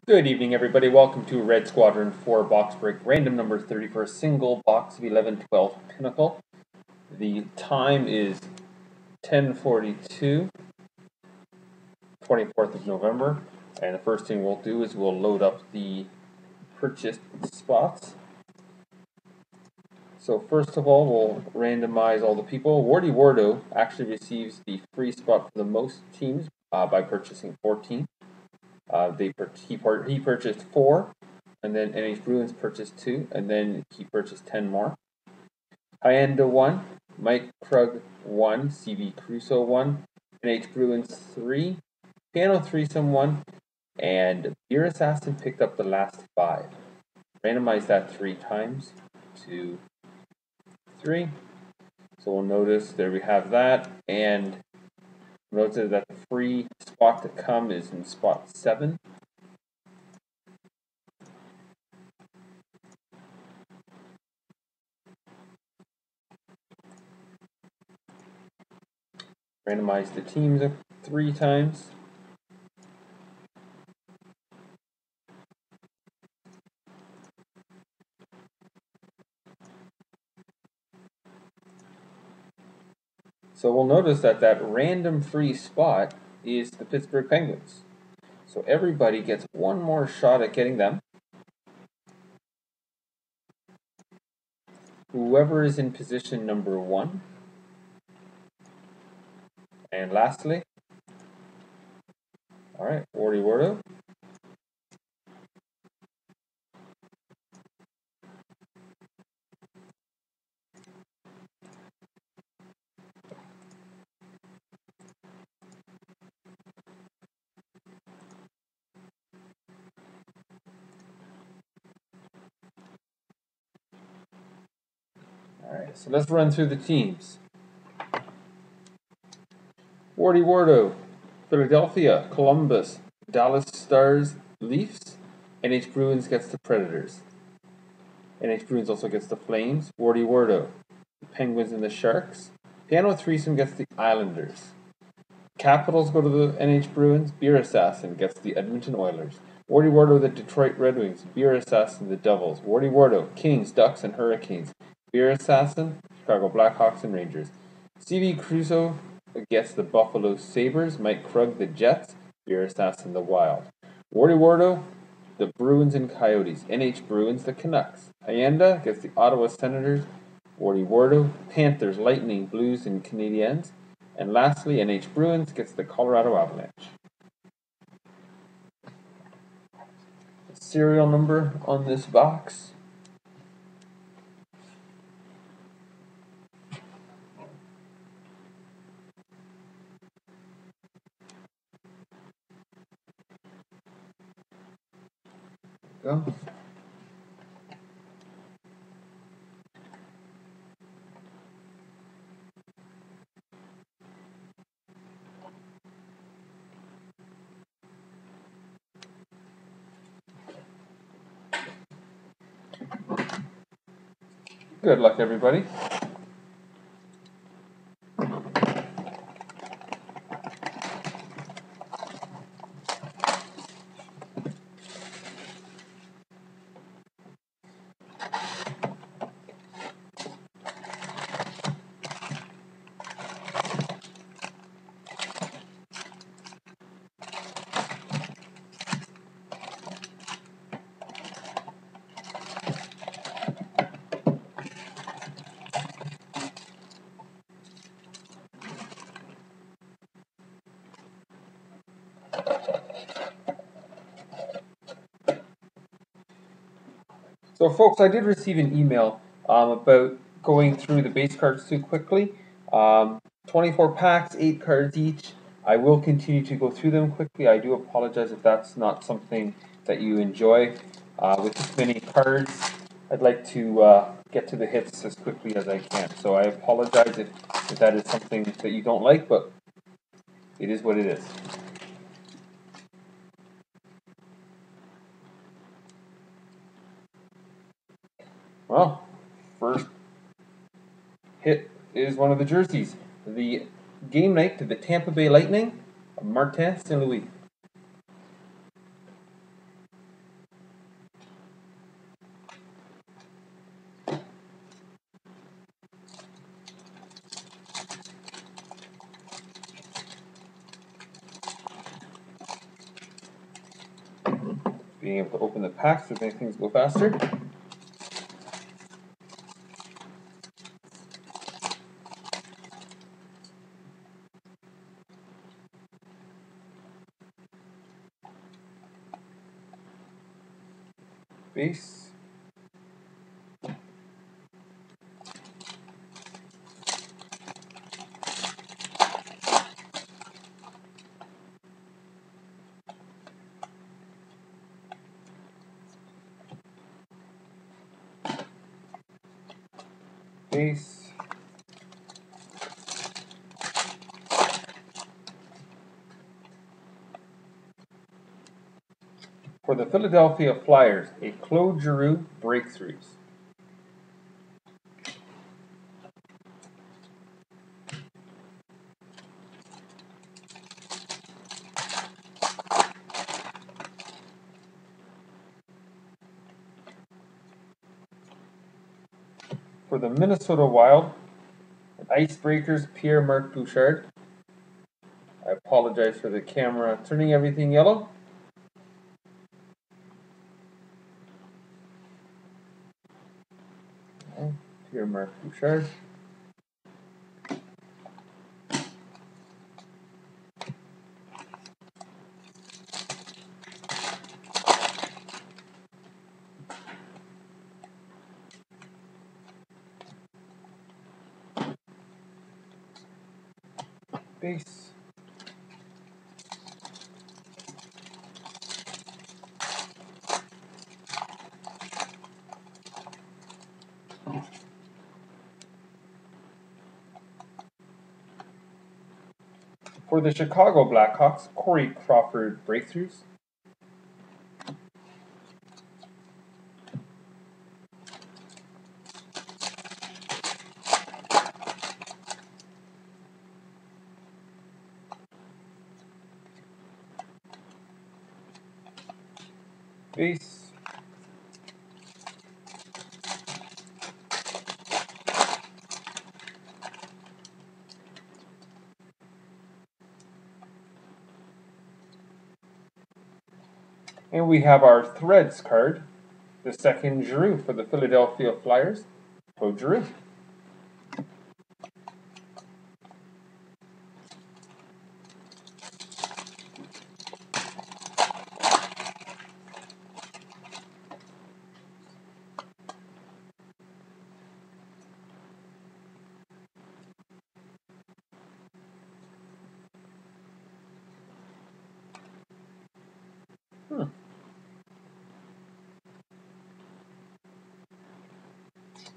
Good evening, everybody. Welcome to Redsquadron4 Box Break, random number 30 for a single box of 11-12 Pinnacle. The time is 10:42, 24th of November, and the first thing we'll do is we'll load up the purchased spots. So first of all, we'll randomize all the people. Wardy Wardo actually receives the free spot for the most teams by purchasing 14. He purchased 4, and then NH Bruins purchased 2, and then he purchased 10 more. Hyenda 1, Mike Krug 1, CV Crusoe 1, NH Bruins 3, Piano Threesome 1, and Beer Assassin picked up the last 5. Randomize that 3 times. 2, 3. So we'll notice there we have that, and notice that the free spot to come is in spot 7. Randomize the teams 3 times. So we'll notice that that random free spot is the Pittsburgh Penguins. So everybody gets one more shot at getting them. Whoever is in position number 1. And lastly, alright, Wardy Wardo. Alright, so let's run through the teams. Wardy Wardo, Philadelphia, Columbus, Dallas Stars, Leafs. NH Bruins gets the Predators. NH Bruins also gets the Flames. Wardy Wardo, the Penguins and the Sharks. Piano Threesome gets the Islanders. Capitals go to the NH Bruins. Beer Assassin gets the Edmonton Oilers. Wardy Wardo, the Detroit Red Wings. Beer Assassin, the Devils. Wardy Wardo, Kings, Ducks, and Hurricanes. Beer Assassin, Chicago Blackhawks and Rangers. CV Crusoe gets the Buffalo Sabres. Mike Krug, the Jets. Beer Assassin, the Wild. Wardy Wardo, the Bruins and Coyotes. NH Bruins, the Canucks. Hyenda gets the Ottawa Senators. Wardy Wardo, Panthers, Lightning, Blues, and Canadiens. And lastly, NH Bruins gets the Colorado Avalanche. The serial number on this box. Go. Good luck, everybody. So folks, I did receive an email about going through the base cards too quickly. 24 packs, 8 cards each. I will continue to go through them quickly. I do apologize if that's not something that you enjoy. With this many cards, I'd like to get to the hits as quickly as I can. So I apologize if that is something that you don't like, but it is what it is. Well, first hit is one of the jerseys. The game night to the Tampa Bay Lightning, Martin St. Louis. being able to open the packs to make things go faster. Base. Base. For the Philadelphia Flyers, a Claude Giroux Breakthroughs. For the Minnesota Wild, an Icebreakers Pierre-Marc Bouchard. I apologize for the camera turning everything yellow. Pierre-Marc Bouchard. Base. For the Chicago Blackhawks, Corey Crawford Breakthroughs. Base. And we have our Threads card, the second Giroux for the Philadelphia Flyers, Claude Giroux.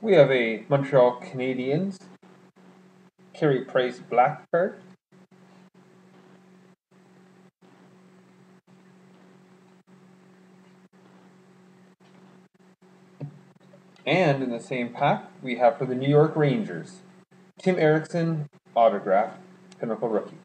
We have a Montreal Canadiens Carey Price black card. And in the same pack, we have for the New York Rangers, Tim Erickson autograph, Pinnacle Rookie.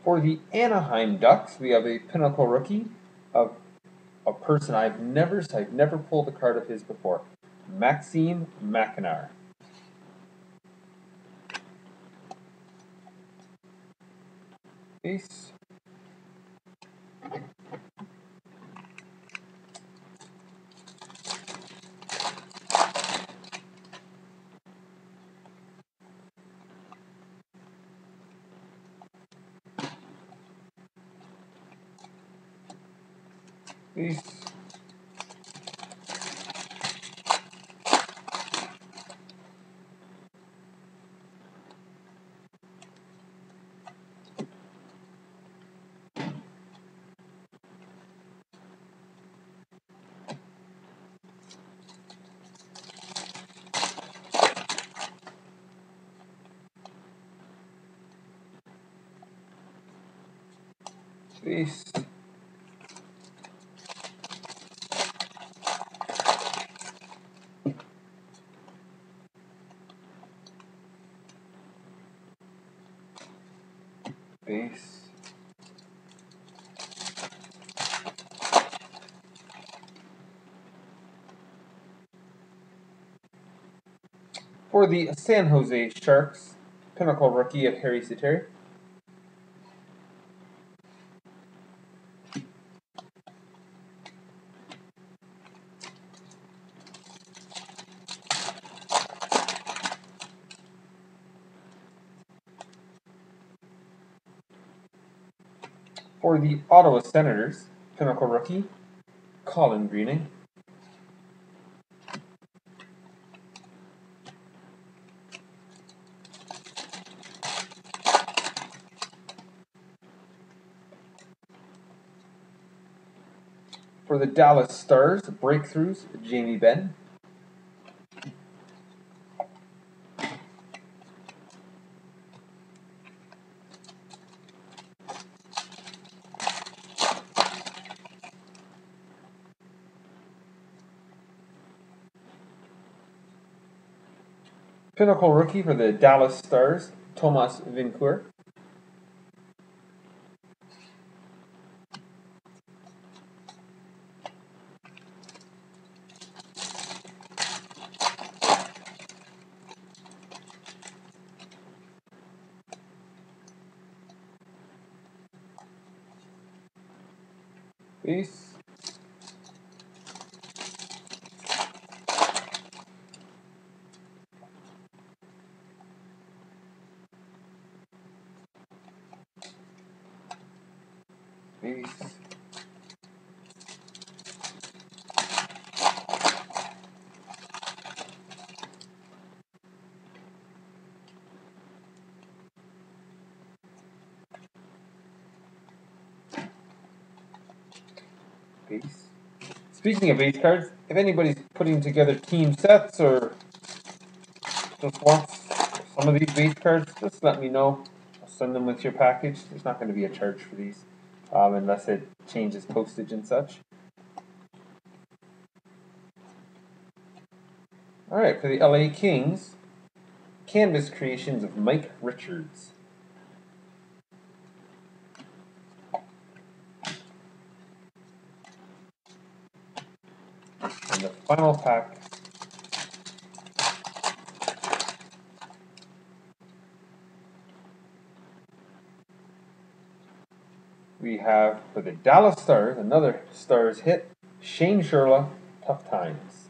For the Anaheim Ducks, we have a Pinnacle Rookie of a person I've never pulled a card of his before, Maxime McIntyre. Base. Base. Base. Base. For the San Jose Sharks, Pinnacle rookie of Harry Sateri. For the Ottawa Senators, Pinnacle rookie, Colin Greening. For the Dallas Stars, Breakthroughs, Jamie Benn. Pinnacle rookie for the Dallas Stars, Tomas Vincourt. Peace. Peace. Peace. Speaking of base cards, if anybody's putting together team sets or just wants some of these base cards, just let me know. I'll send them with your package. There's not going to be a charge for these unless it changes postage and such. Alright, for the LA Kings, canvas creations of Mike Richards. And the final pack, we have for the Dallas Stars, another Stars hit, Shane Sherla, Tough Times.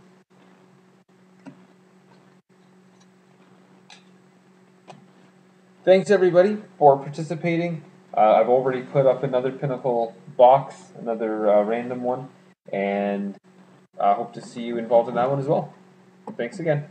Thanks everybody for participating. I've already put up another Pinnacle box, another random one, and I hope to see you involved in that one as well. Thanks again.